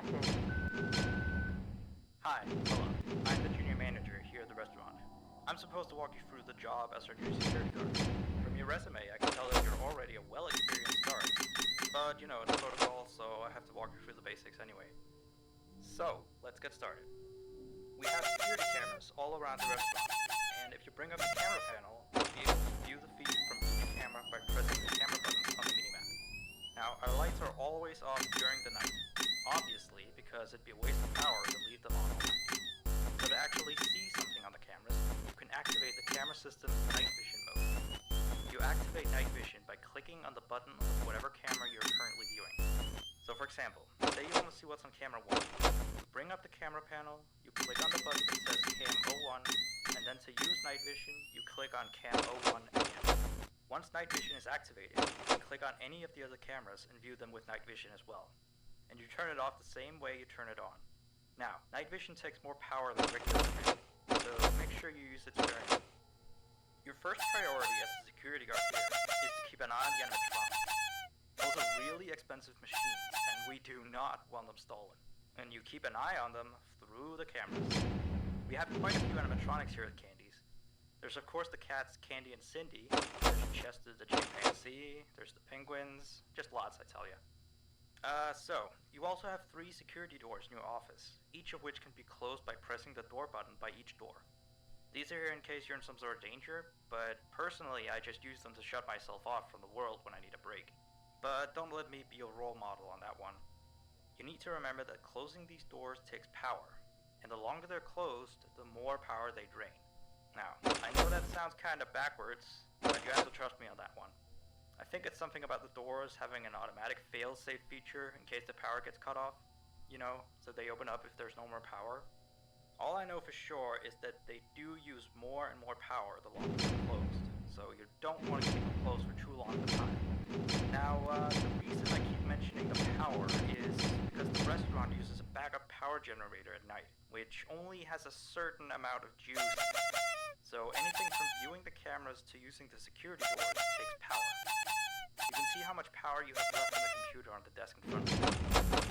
message. Hi, hello. I'm the junior manager here at the restaurant. I'm supposed to walk you through the job as our new security guard. From your resume, I can tell that you're already a well-experienced guard. But, you know, it's protocol, so I have to walk you through the basics anyway. So, let's get started. We have security cameras all around the restaurant, and if you bring up the camera panel, you'll be able to view the feed from each camera by pressing the camera buttons on the minimap. Now, our lights are always off during the night, obviously because it'd be a waste of power to leave them on all night. So to actually see something on the cameras, you can activate the camera system's night vision mode. You activate night vision by clicking on the button of whatever camera you're currently viewing. So for example, say you want to see what's on camera 1. You bring up the camera panel, you click on the button that says Cam 01, and then to use night vision, you click on Cam 01 again. Once night vision is activated, you can click on any of the other cameras and view them with night vision as well. And you turn it off the same way you turn it on. Now, night vision takes more power than regular vision, so make sure you use it sparingly. Your first priority as a security guard here is to keep an eye on the animatronics. Those are really expensive machines, and we do not want them stolen. And you keep an eye on them through the cameras. We have quite a few animatronics here at Candy's. There's of course the cats Candy and Cindy, there's Chester the chimpanzee, there's the penguins, just lots I tell ya. So, you also have 3 security doors in your office, each of which can be closed by pressing the door button by each door. These are here in case you're in some sort of danger, but personally I just use them to shut myself off from the world when I need a break. But don't let me be a role model on that one. You need to remember that closing these doors takes power, and the longer they're closed, the more power they drain. Now, I know that sounds kinda backwards, but you have to trust me on that one. I think it's something about the doors having an automatic fail-safe feature in case the power gets cut off. You know, so they open up if there's no more power. All I know for sure is that they do use more and more power the longer they're closed, so you don't want to keep them closed for too long of a time. Now, the reason I keep mentioning the power is because the restaurant uses a backup power generator at night, which only has a certain amount of juice. So anything from viewing the cameras to using the security doors takes power. You can see how much power you have left on the computer on the desk in front of you.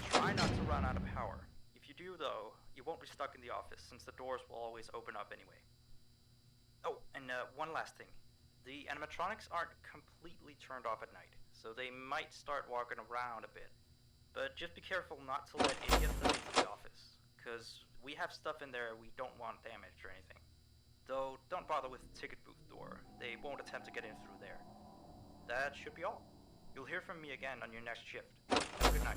Try not to run out of power. If you do though, you won't be stuck in the office since the doors will always open up anyway. Oh, and one last thing. The animatronics aren't completely turned off at night, so they might start walking around a bit. But just be careful not to let any of them into the office, cause we have stuff in there we don't want damaged or anything. Though, don't bother with the ticket booth door, they won't attempt to get in through there. That should be all. You'll hear from me again on your next shift. Have a good night.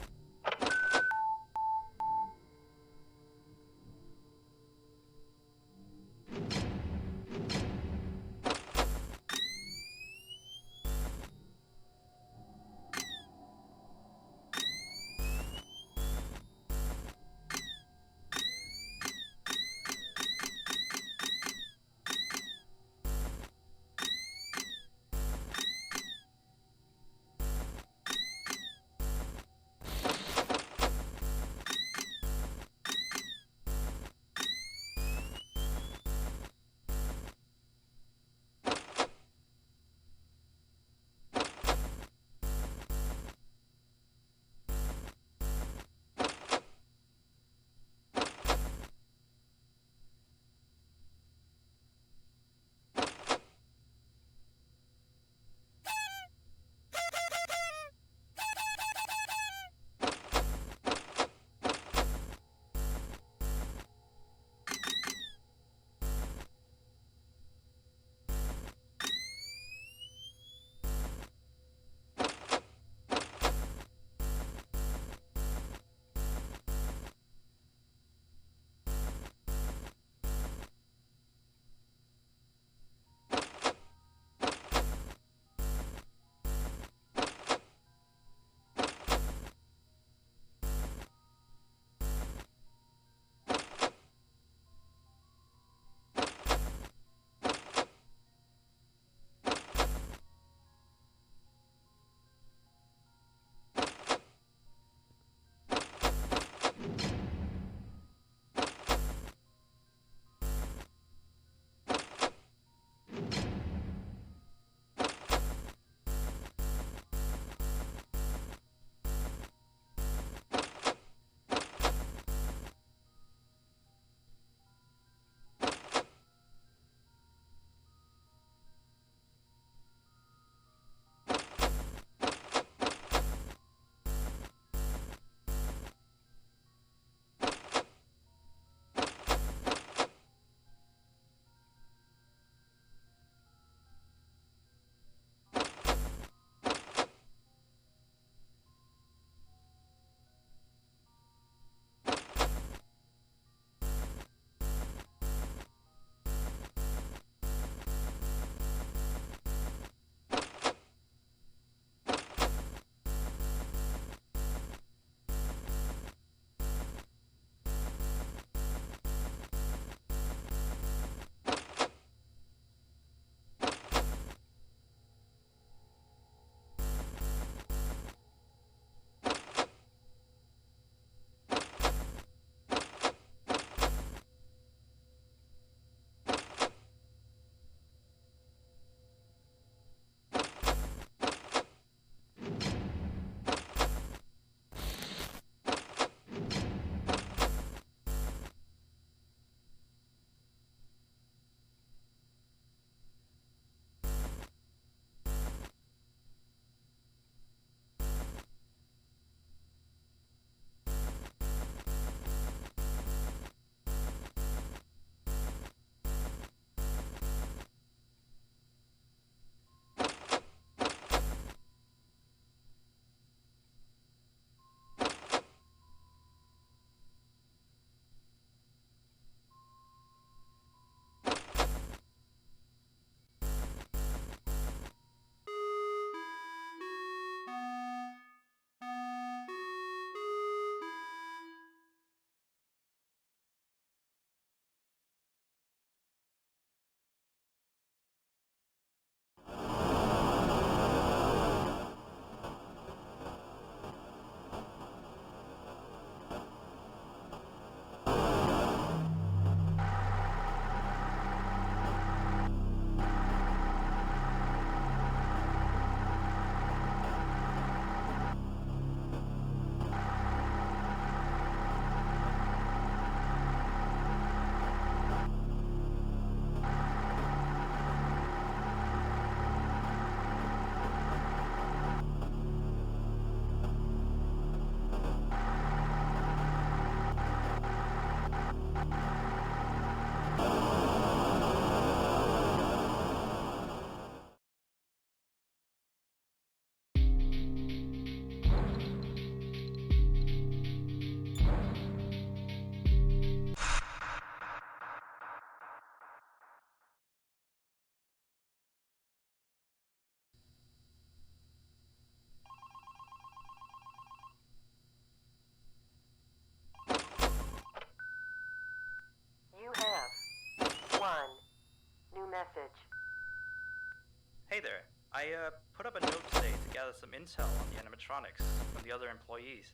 I put up a note today to gather some intel on the animatronics from the other employees.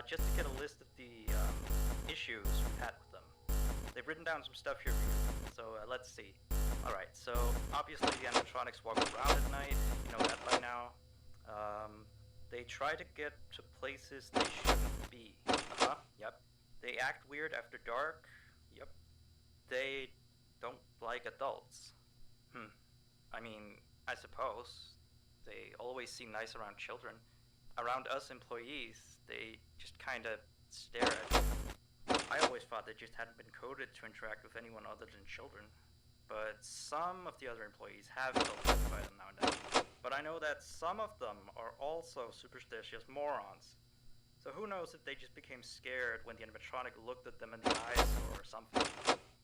Just to get a list of the issues we've had with them. They've written down some stuff here for you, so let's see. Alright, so obviously the animatronics walk around at night, you know that by now. They try to get to places they shouldn't be. Yep. They act weird after dark. Yep. They don't like adults. I mean, I suppose. They always seem nice around children. Around us employees, they just kinda stare at you. I always thought they just hadn't been coded to interact with anyone other than children. But some of the other employees have felt threatened by them now and then. But I know that some of them are also superstitious morons. So who knows if they just became scared when the animatronic looked at them in the eyes or something.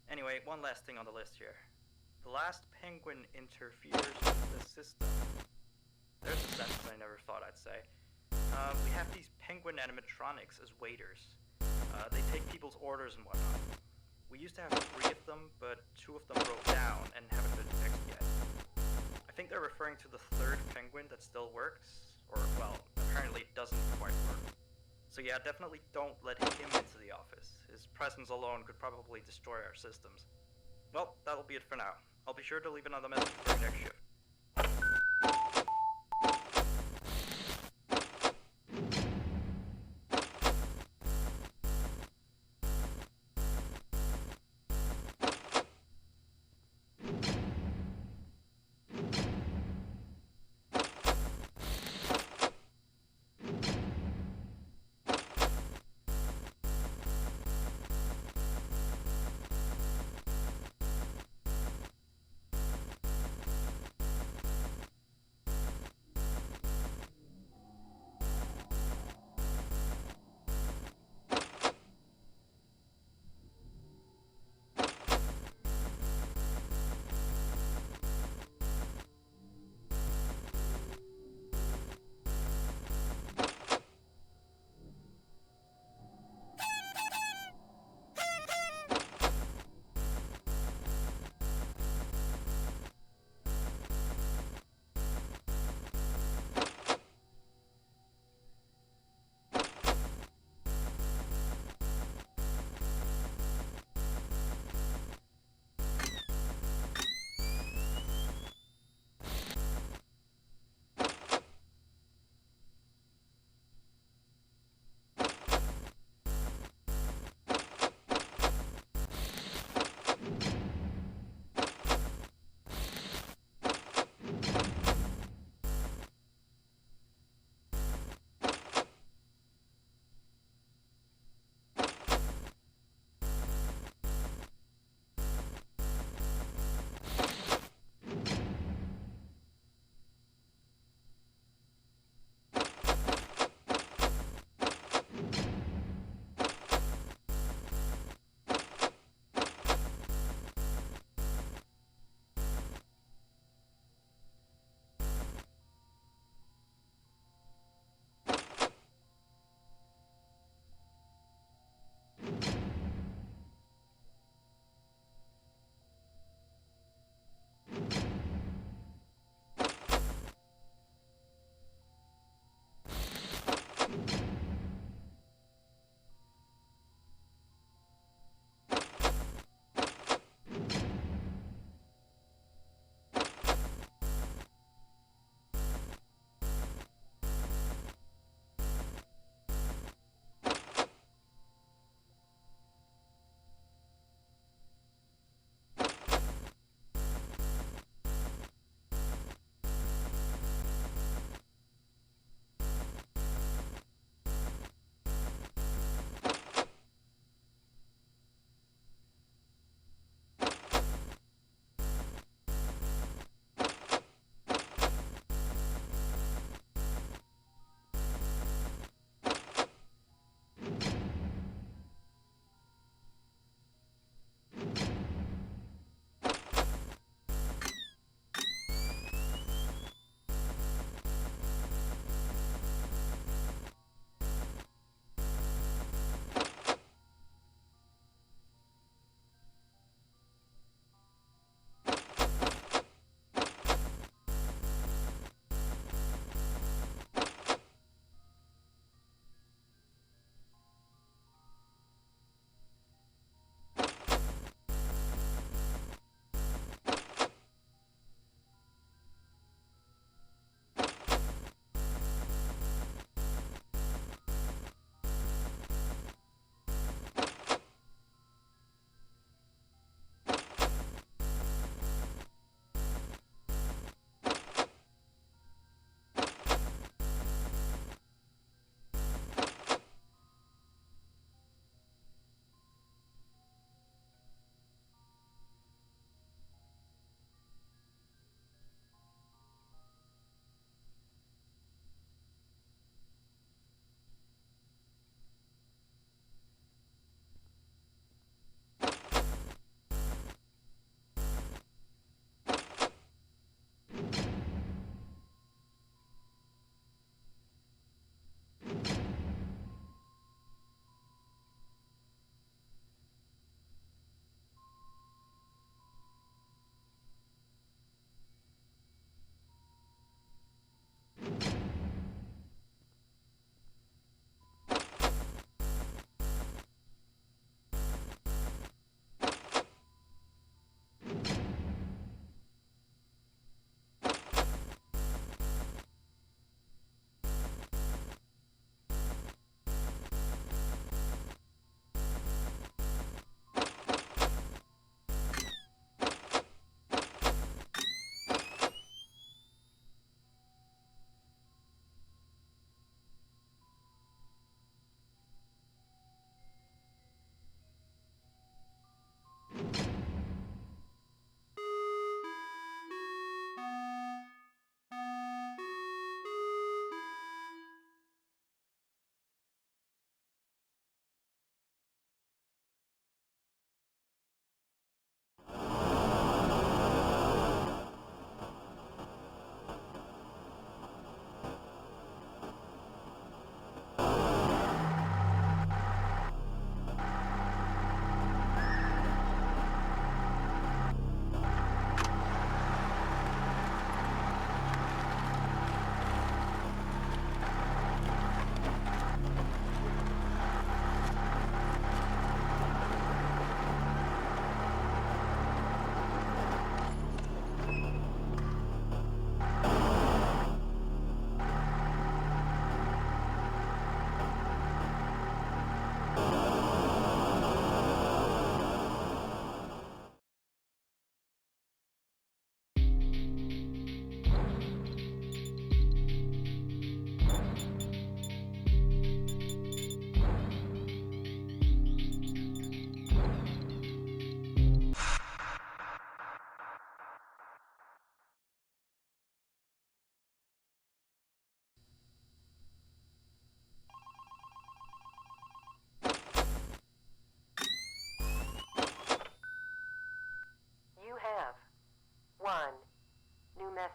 Anyway, one last thing on the list here. The last penguin interferes with the system. There's a sentence I never thought I'd say. We have these penguin animatronics as waiters. They take people's orders and whatnot. We used to have 3 of them, but 2 of them broke down and haven't been fixed yet. I think they're referring to the 3rd penguin that still works, or, well, apparently it doesn't quite work. So yeah, definitely don't let him into the office. His presence alone could probably destroy our systems. Well, that'll be it for now. I'll be sure to leave another message for your next shift.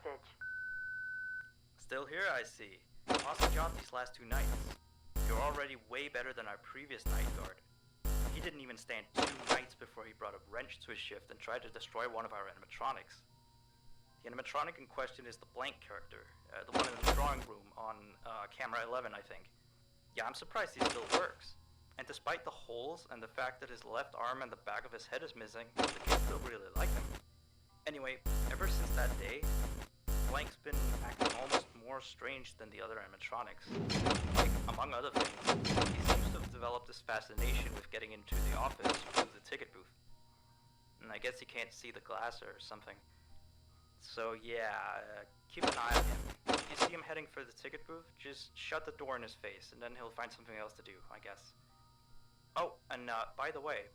hostage. Still here, I see. Awesome job these last 2 nights. You're already way better than our previous night guard. He didn't even stand 2 nights before he brought a wrench to his shift and tried to destroy one of our animatronics. The animatronic in question is the Blank character, the one in the drawing room on camera 11, I think. Yeah, I'm surprised he still works. And despite the holes and the fact that his left arm and the back of his head is missing, the kids still really like him. Anyway, ever since that day, Blank's been acting almost more strange than the other animatronics. Like, among other things, he seems to have developed this fascination with getting into the office through the ticket booth. And I guess he can't see the glass or something. So yeah, keep an eye on him. If you see him heading for the ticket booth, just shut the door in his face, and then he'll find something else to do, I guess. Oh, and by the way,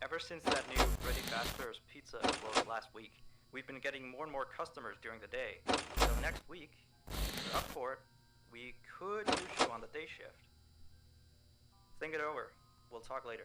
ever since that new Freddy Fazbear's Pizza closed last week, we've been getting more and more customers during the day. So next week, if you're up for it, we could use you on the day shift. Think it over. We'll talk later.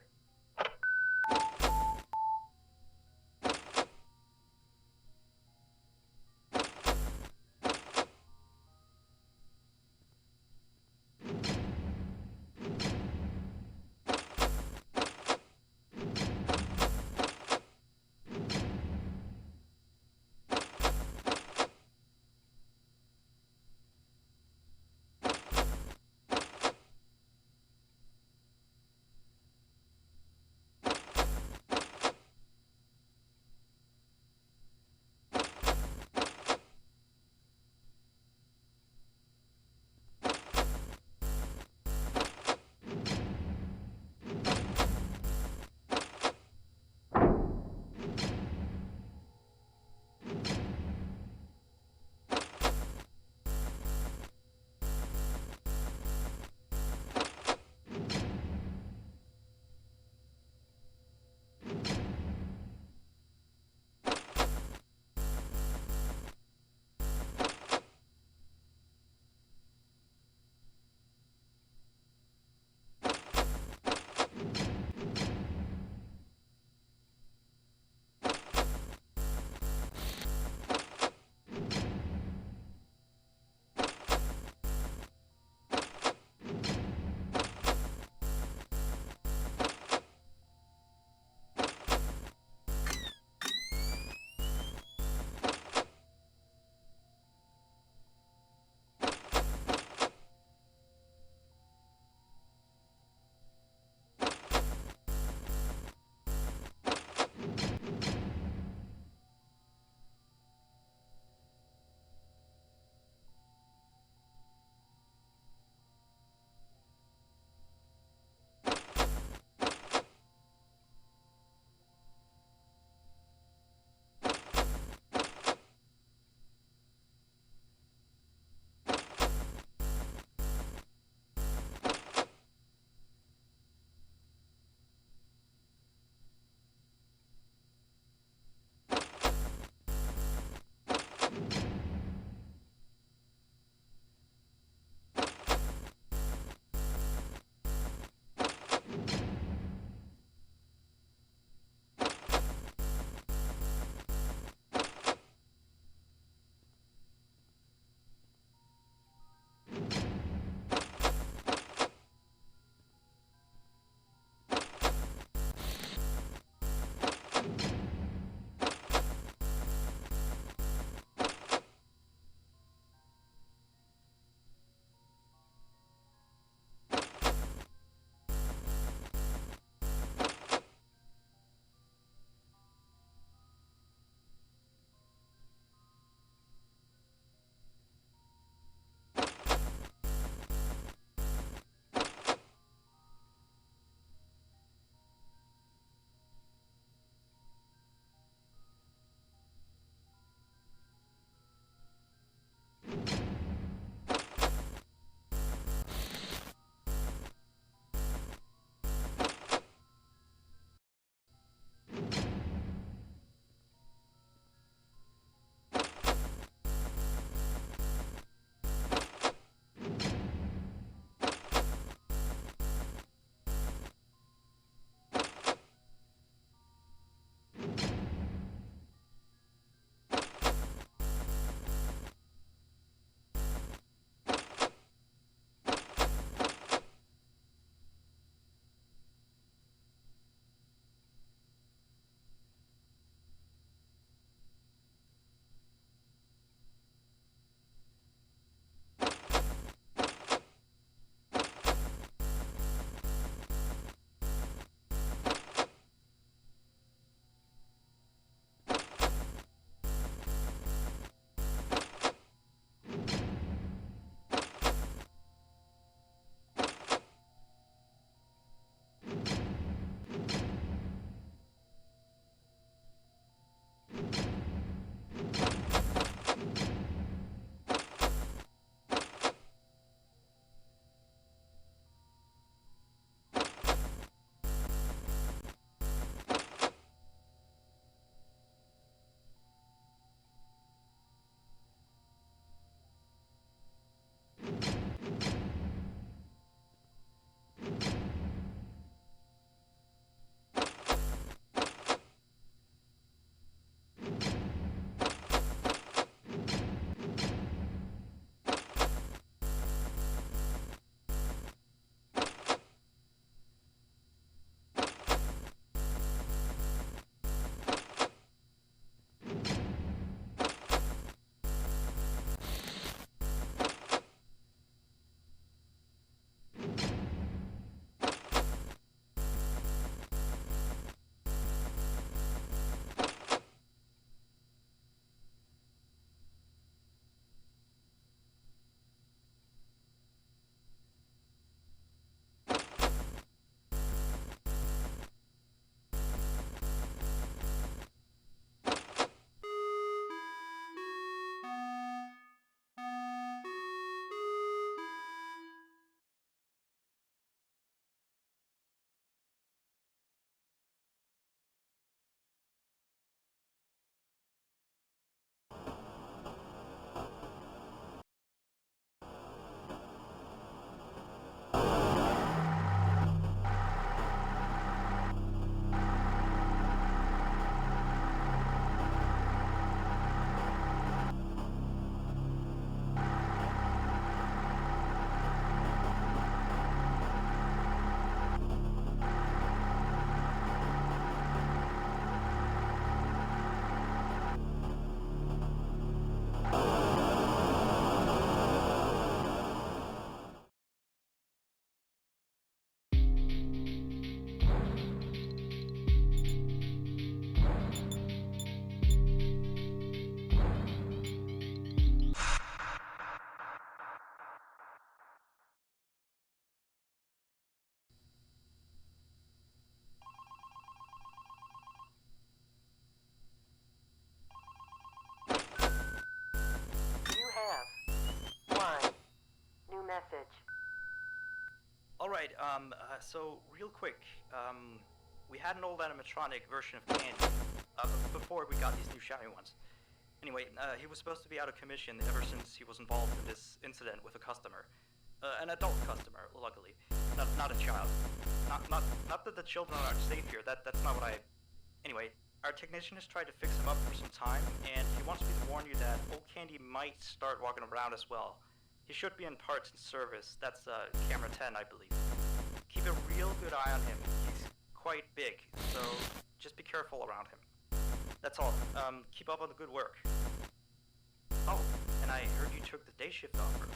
message. Alright, so real quick, we had an old animatronic version of Candy, before we got these new shiny ones. Anyway, he was supposed to be out of commission ever since he was involved in this incident with a customer. An adult customer, luckily. Not a child. Not that the children aren't safe here, that's not what I... Anyway, our technician has tried to fix him up for some time, and he wants me to warn you that old Candy might start walking around as well. He should be in parts and service. That's camera 10, I believe. Keep a real good eye on him. He's quite big, so just be careful around him. That's all. Keep up on the good work. Oh, and I heard you took the day shift offer.